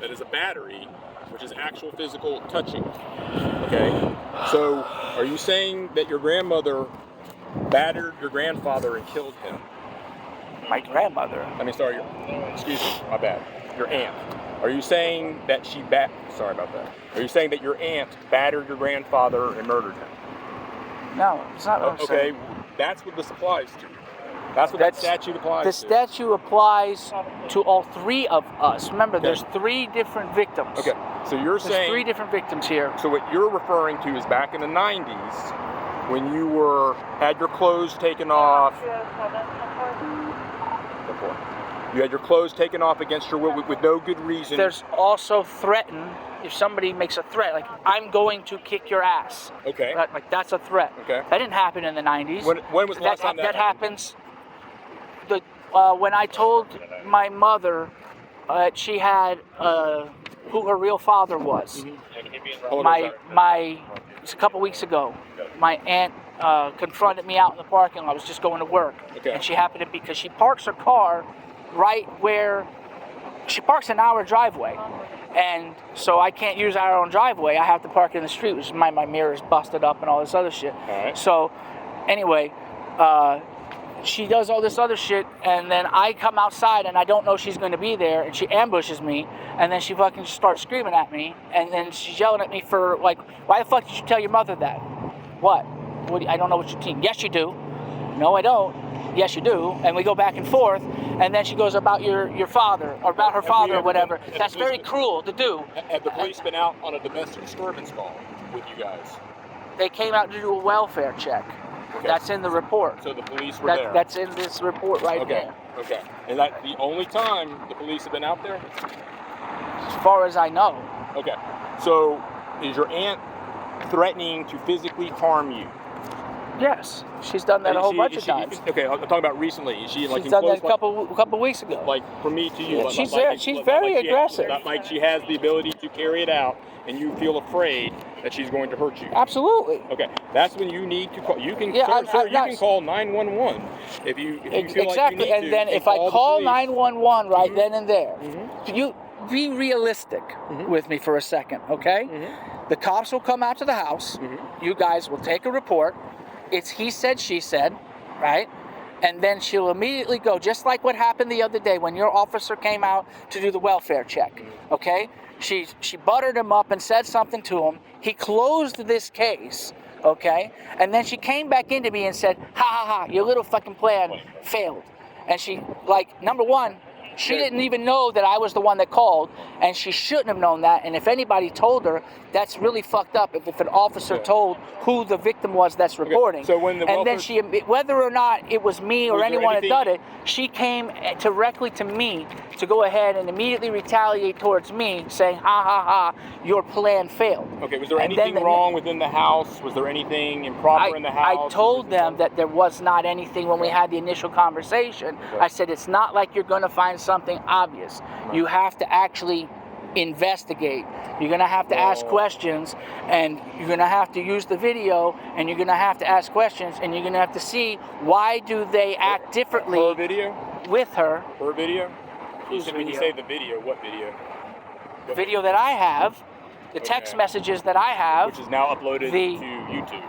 that is a battery, which is actual physical touching. Okay? So, are you saying that your grandmother battered your grandfather and killed him? My grandmother. Excuse me, my bad. Your aunt. Are you saying that sorry about that. Are you saying that your aunt battered your grandfather and murdered him? No, it's not what I'm saying. Okay, that's what this applies to. That's what that statute applies to. The statute applies to all three of us. Remember, there's three different victims. Okay, so you're saying... There's three different victims here. So what you're referring to is back in the 90s, when you had your clothes taken off... You had your clothes taken off against your will with no good reason. There's also threaten. If somebody makes a threat, like, I'm going to kick your ass. Okay. Like, that's a threat. Okay. That didn't happen in the 90s. When was the last time that happens? When I told my mother she had who her real father was. Mm-hmm. It's a couple weeks ago. My aunt confronted me out in the parking lot. I was just going to work. Okay. And she happened to because she parks her car right where she parks in our driveway. And so I can't use our own driveway. I have to park in the street, which is my mirror's busted up and all this other shit. All right. So anyway, she does all this other shit, and then I come outside and I don't know she's going to be there, and she ambushes me, and then she fucking starts screaming at me, and then she's yelling at me for, like, why the fuck did you tell your mother that? What? I don't know what you're team. Yes, you do. No, I don't. Yes, you do. And we go back and forth, and then she goes about your father, or about her father, or whatever. That's very cruel to do. Have the police been out on a domestic disturbance call with you guys? They came out to do a welfare check. Okay. That's in the report. So the police were there? That's in this report right there. Okay. Is that the only time the police have been out there? As far as I know. Okay. So is your aunt threatening to physically harm you? Yes, she's done that a whole bunch of times. Okay, I'm talking about recently. Is she like she's done that a couple weeks ago. Like from me to you. Yeah, she's very aggressive. Like she has the ability to carry it out, and you feel afraid that she's going to hurt you. Absolutely. Okay, that's when you need to call. You can, you can call 911 if you feel like you need to. And then if I call 911 right then and there, you be realistic with me for a second, okay? The cops will come out to the house. You guys will take a report. It's he said, she said, right? And then she'll immediately go, just like what happened the other day when your officer came out to do the welfare check, okay? She buttered him up and said something to him. He closed this case, okay? And then she came back into me and said, ha, ha, ha, your little fucking plan failed. And she, like, number one, she didn't even know that I was the one that called, and she shouldn't have known that. And if anybody told her, that's really fucked up. If an officer told who the victim was that's reporting, so when then she, whether or not it was me or anyone that done it, she came directly to me to go ahead and immediately retaliate towards me, saying, ha ha ha, your plan failed. Okay, was there anything wrong within the house? Was there anything improper in the house? I told them that there was not anything when we had the initial conversation. I said, it's not like you're going to find something obvious. You have to actually investigate. You're going to have to ask questions, and you're going to have to use the video, and you're going to have to ask questions, and you're going to have to see why do they act differently her video? With her. Her video? When you say the video, what video? The video that I have, the text messages that I have. Which is now uploaded to YouTube.